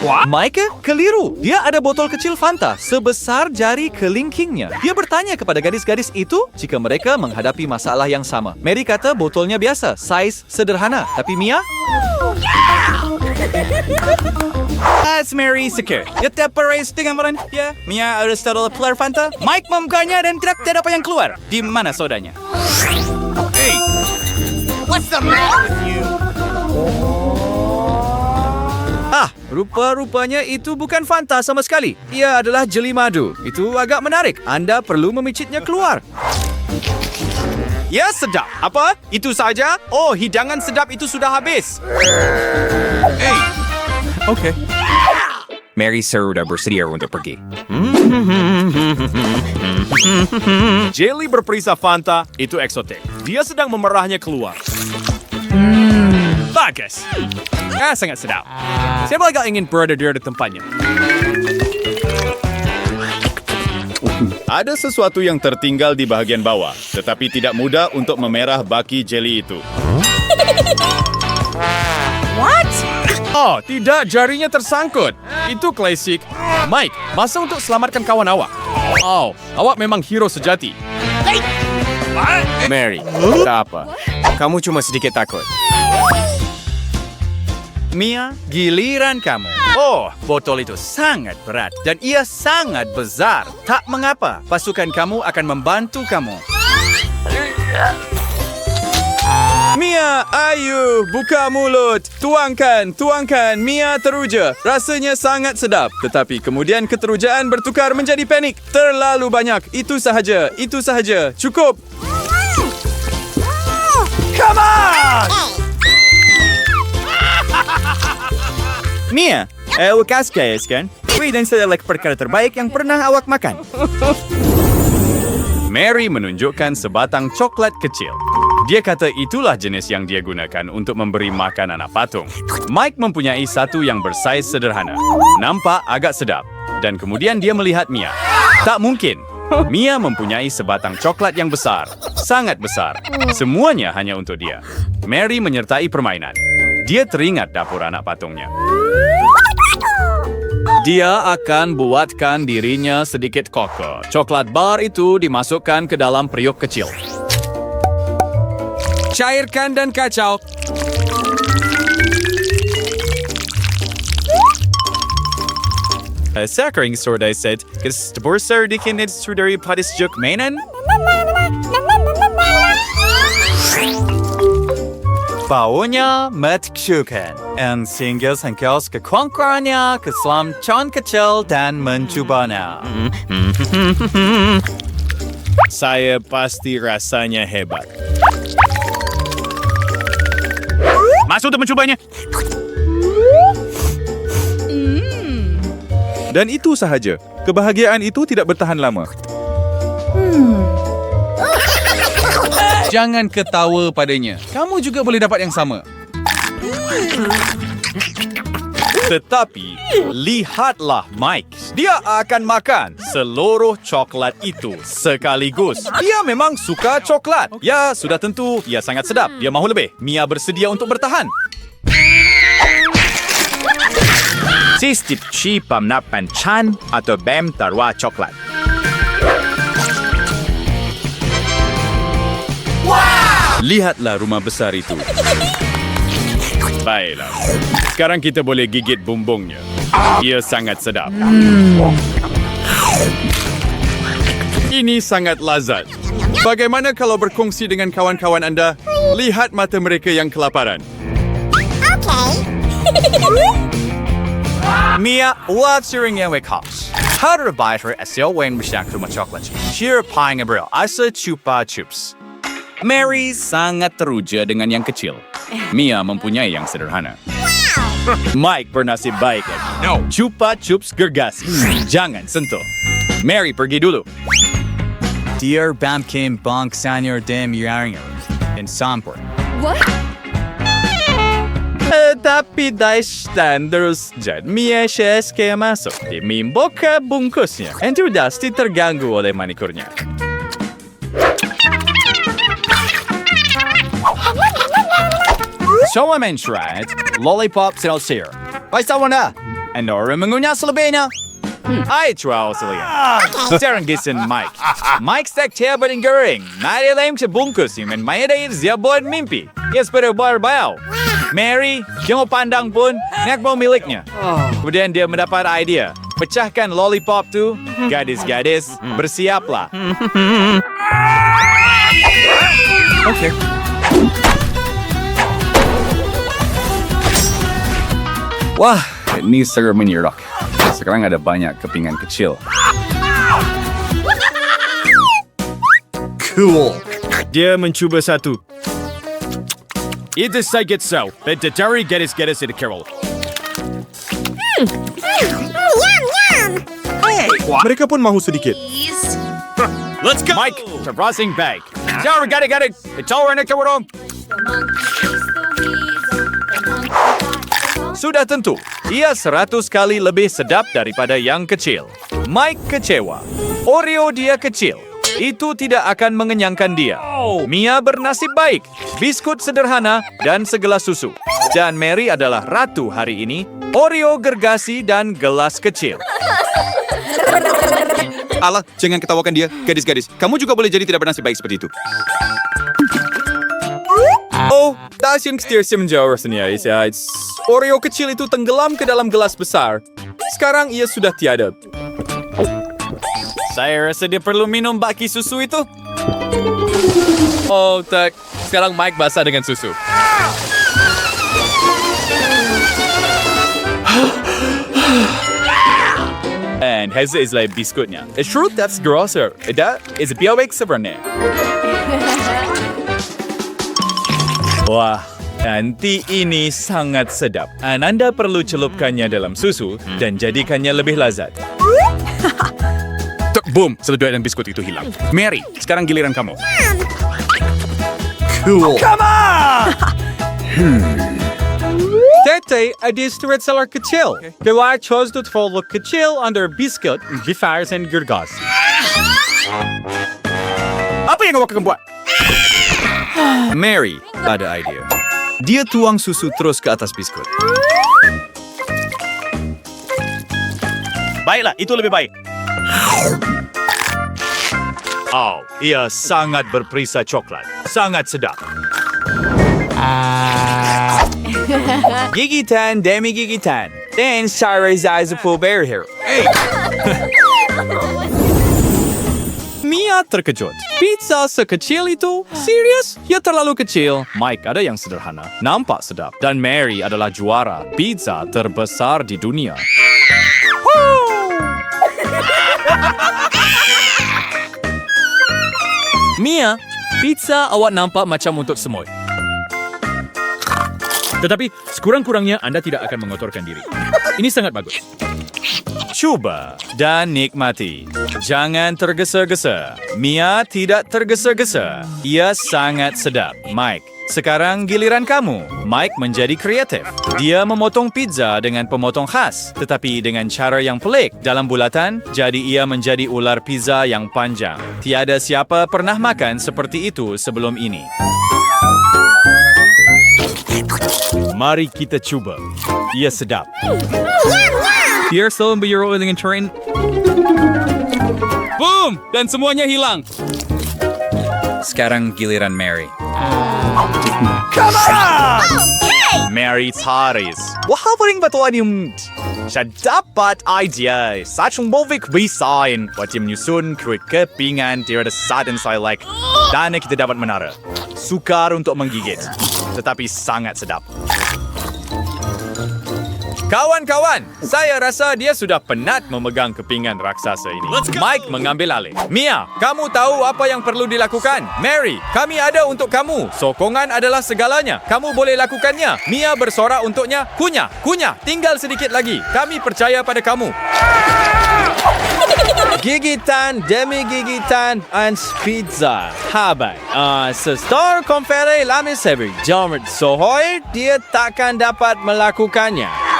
Mike keliru. Dia ada botol kecil Fanta sebesar jari kelingkingnya. Dia bertanya kepada gadis-gadis itu jika mereka menghadapi masalah yang sama. Mary kata botolnya biasa, saiz sederhana. Tapi Mia? As Mary secure. Dia terperis dengan baran dia. Mia ada setara player Fanta. Mike membukanya dan tidak ada apa yang keluar. Di mana sodanya? Hey, what's the matter with you? Rupa-rupanya itu bukan Fanta sama sekali. Ia adalah jeli madu. Itu agak menarik. Anda perlu memicitnya keluar. Ya, sedap. Apa? Itu saja? Oh, hidangan sedap itu sudah habis. Hey, Okey. Mary sudah bersedia untuk pergi. Jelly berperisa Fanta itu eksotik. Dia sedang memerahnya keluar. Bagus. Sangat sedap. Saya agak ingin berada di tempatnya. Ada sesuatu yang tertinggal di bahagian bawah, tetapi tidak mudah untuk memerah baki jeli itu. Oh, tidak, jarinya tersangkut. Itu klasik. Mike, masa untuk selamatkan kawan awak. Oh, awak memang hero sejati. Mary, tak apa. Kamu cuma sedikit takut. Mia, giliran kamu. Oh, botol itu sangat berat dan ia sangat besar. Tak mengapa, pasukan kamu akan membantu kamu. Mia, ayo, buka mulut. Tuangkan. Mia teruja. Rasanya sangat sedap. Tetapi kemudian keterujaan bertukar menjadi panik. Terlalu banyak. Itu sahaja. Cukup. Come on! Mia, wakas guys kan? Dan saya adalah perkara terbaik yang pernah awak makan. Mary menunjukkan sebatang coklat kecil. Dia kata itulah jenis yang dia gunakan untuk memberi makan anak patung. Mike mempunyai satu yang bersaiz sederhana. Nampak agak sedap. Dan kemudian dia melihat Mia. Tak mungkin. Mia mempunyai sebatang coklat yang besar. Sangat besar. Semuanya hanya untuk dia. Mary menyertai permainan. Dia teringat dapur anak patungnya. Dia akan buatkan dirinya sedikit kokoh. Coklat bar itu dimasukkan ke dalam periuk kecil. Cairkan dan kacau. Sakring sordai said, "Kes borsar dikinid sudari padis juk mainan." Baunya metksyukan. Dan sehingga sangkaus ke kongkrannya, ke selam con kecil dan mencubanya. Saya pasti rasanya hebat. Masuk untuk mencubanya. Dan itu sahaja. Kebahagiaan itu tidak bertahan lama. Jangan ketawa padanya. Kamu juga boleh dapat yang sama. Tetapi, lihatlah Mike. Dia akan makan seluruh coklat itu sekaligus. Dia memang suka coklat. Ya, sudah tentu. Ia sangat sedap. Dia mahu lebih. Mia bersedia untuk bertahan. Sistip chi pamnapan chan atau bem tarwa coklat. Lihatlah rumah besar itu. Baiklah. Sekarang kita boleh gigit bumbungnya. Ia sangat sedap. Ini sangat lazat. Bagaimana kalau berkongsi dengan kawan-kawan anda? Lihat mata mereka yang kelaparan. Mia, what's your yang wekas? How to bite her as your wing besyak rumah coklat. Cheer pie ngabril. Asa chupa chups. Mary sangat teruja dengan yang kecil. Mia mempunyai yang sederhana. Mike bernasib baik lagi. No. Chupa chups gergasi. Jangan sentuh. Mary pergi dulu. Dear Bamkim Bank Senior Dem Yaringer in Sampur. What? Tapi dahil standards dyan, Mia siya kaya masuk. Dimimboka bungkusnya. And Dusty terganggu oleh manikurnya. So I mentioned, lollipops and I'll see her. Bye, someone. and orang mengunyah selebihnya. I jual sekalian. Sekarang gisin Mike. Mike stek tia badan goreng. Nadi lem sebungkus yang maya dari dia buat mimpi. Ia sepeda bayau. Mary, jangan pandang pun, nak bawa miliknya. Kemudian dia mendapat idea. Pecahkan lollipop tu, gadis-gadis, bersiaplah. Okay. Wah, ini seger menyerak. Sekarang ada banyak kepingan kecil. Cool. Dia mencuba satu. Itu sakit so. Dari gadis-gadis itu Carol. Mereka pun mahu sedikit. Let's go. Mike, terbrasing bag. Jangan gadis-gadis. Itu orang yang kewarong. Sudah tentu, ia 100 kali lebih sedap daripada yang kecil. Mike kecewa. Oreo dia kecil. Itu tidak akan mengenyangkan dia. Mia bernasib baik. Biskut sederhana dan segelas susu. Dan Mary adalah ratu hari ini. Oreo gergasi dan gelas kecil. Alah, jangan ketawakan dia. Gadis-gadis, kamu juga boleh jadi tidak bernasib baik seperti itu. Oh, tasya menjauh rasanya. Oreo kecil itu tenggelam ke dalam gelas besar. Sekarang ia sudah tiada. Saya rasa dia perlu minum baki susu itu. Oh, tak. Sekarang Mike basah dengan susu. And haza is like biskutnya. It's true, that's grosser. That is biawek sebenarnya. Wah, nanti ini sangat sedap. Anda perlu celupkannya dalam susu dan jadikannya lebih lazat. Boom, seleduk dan biskut itu hilang. Mary, sekarang giliran kamu. Cool. Tete, ada street seller kecil. Bila chose to follow kecil under biskut, bifars and gergas. Apa yang kau akan buat? Mary ada idea. Dia tuang susu terus ke atas biskut. Baiklah, itu lebih baik. Oh, ia sangat berperisa coklat. Sangat sedap. Gigitan, demi gigitan. Dan Shira's eyes full bear here. Mia terkejut. Pizza sekecil itu? Serius? Ya terlalu kecil. Mike ada yang sederhana, nampak sedap. Dan Mary adalah juara pizza terbesar di dunia. Mia, pizza awak nampak macam untuk semut. Tetapi sekurang-kurangnya anda tidak akan mengotorkan diri. Ini sangat bagus. Cuba dan nikmati. Jangan tergesa-gesa. Mia tidak tergesa-gesa. Ia sangat sedap. Mike, sekarang giliran kamu. Mike menjadi kreatif. Dia memotong pizza dengan pemotong khas, tetapi dengan cara yang pelik. Dalam bulatan, jadi ia menjadi ular pizza yang panjang. Tiada siapa pernah makan seperti itu sebelum ini. Mari kita cuba. Ia sedap. Here, selalu berjuru dengan train. Boom! Dan semuanya hilang. Sekarang giliran Mary. Mary Taris. Wah, paling batuan yung... Siya dapat idea. Sachong bovik bisain. Buat yung menyusun kue kepingan tiada saat dan saya like. Dana kita dapat menara. Sukar untuk menggigit. Tetapi sangat sedap. Kawan-kawan, saya rasa dia sudah penat memegang kepingan raksasa ini. Mike mengambil alih. Mia, kamu tahu apa yang perlu dilakukan? Mary, kami ada untuk kamu. Sokongan adalah segalanya. Kamu boleh lakukannya. Mia bersorak untuknya. Kunyah, kunyah. Tinggal sedikit lagi. Kami percaya pada kamu. Gigitan, demi gigitan, and pizza. Habai. Sestor konfere lami sebi. Jamret sohoy, dia takkan dapat melakukannya.